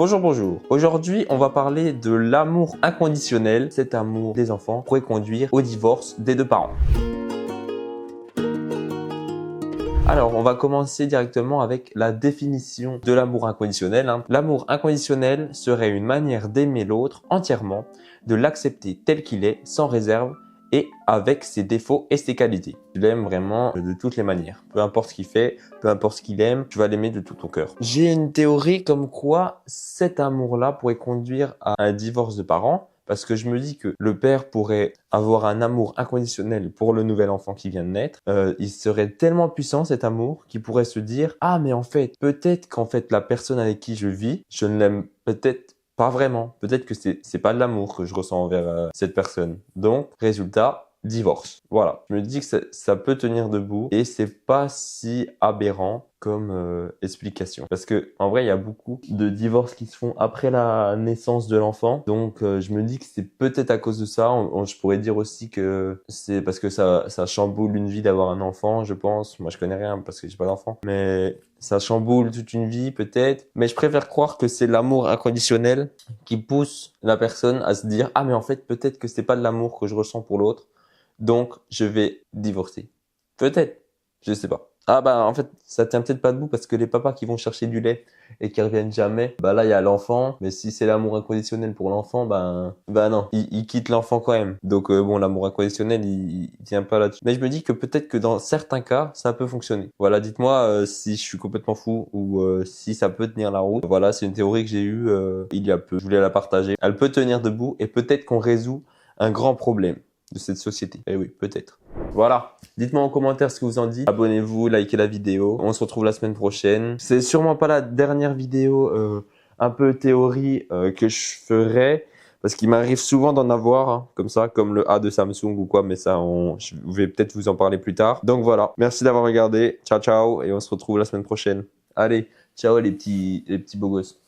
Bonjour, bonjour. Aujourd'hui, on va parler de l'amour inconditionnel. Cet amour des enfants pourrait conduire au divorce des deux parents. Alors, on va commencer directement avec la définition de l'amour inconditionnel. L'amour inconditionnel serait une manière d'aimer l'autre entièrement, de l'accepter tel qu'il est, sans réserve, et avec ses défauts et ses qualités. Tu l'aimes vraiment de toutes les manières. Peu importe ce qu'il fait, peu importe ce qu'il aime, tu vas l'aimer de tout ton cœur. J'ai une théorie comme quoi cet amour-là pourrait conduire à un divorce de parents. Parce que je me dis que le père pourrait avoir un amour inconditionnel pour le nouvel enfant qui vient de naître. Il serait tellement puissant cet amour qu'il pourrait se dire « Ah mais en fait, peut-être qu'en fait la personne avec qui je vis, je ne l'aime peut-être pas vraiment. Peut-être que c'est pas de l'amour que je ressens envers cette personne. » Donc, résultat, divorce. Voilà. Je me dis que ça peut tenir debout et c'est pas si aberrant comme explication. Parce que en vrai, il y a beaucoup de divorces qui se font après la naissance de l'enfant. Donc, je me dis que c'est peut-être à cause de ça. Je pourrais dire aussi que c'est parce que ça chamboule une vie d'avoir un enfant, je pense. Moi, je connais rien parce que j'ai pas d'enfant. Mais ça chamboule toute une vie, peut-être. Mais je préfère croire que c'est l'amour inconditionnel qui pousse la personne à se dire « Ah, mais en fait, peut-être que c'est pas de l'amour que je ressens pour l'autre. Donc, je vais divorcer. » Peut-être. Je sais pas. Ah bah en fait, ça tient peut-être pas debout parce que les papas qui vont chercher du lait et qui reviennent jamais, bah là il y a l'enfant, mais si c'est l'amour inconditionnel pour l'enfant, bah non, il quitte l'enfant quand même. Donc bon, l'amour inconditionnel, il tient pas là-dessus. Mais je me dis que peut-être que dans certains cas, ça peut fonctionner. Voilà, dites-moi si je suis complètement fou ou si ça peut tenir la route. Voilà, c'est une théorie que j'ai eue il y a peu. Je voulais la partager. Elle peut tenir debout et peut-être qu'on résout un grand problème de cette société. Eh oui, peut-être. Voilà, dites-moi en commentaire ce que vous en dites. Abonnez-vous, likez la vidéo. On se retrouve la semaine prochaine. C'est sûrement pas la dernière vidéo un peu théorie que je ferai. Parce qu'il m'arrive souvent d'en avoir, comme ça, comme le A de Samsung ou quoi. Mais ça, je vais peut-être vous en parler plus tard. Donc voilà, merci d'avoir regardé. Ciao, ciao. Et on se retrouve la semaine prochaine. Allez, ciao les petits beaux gosses.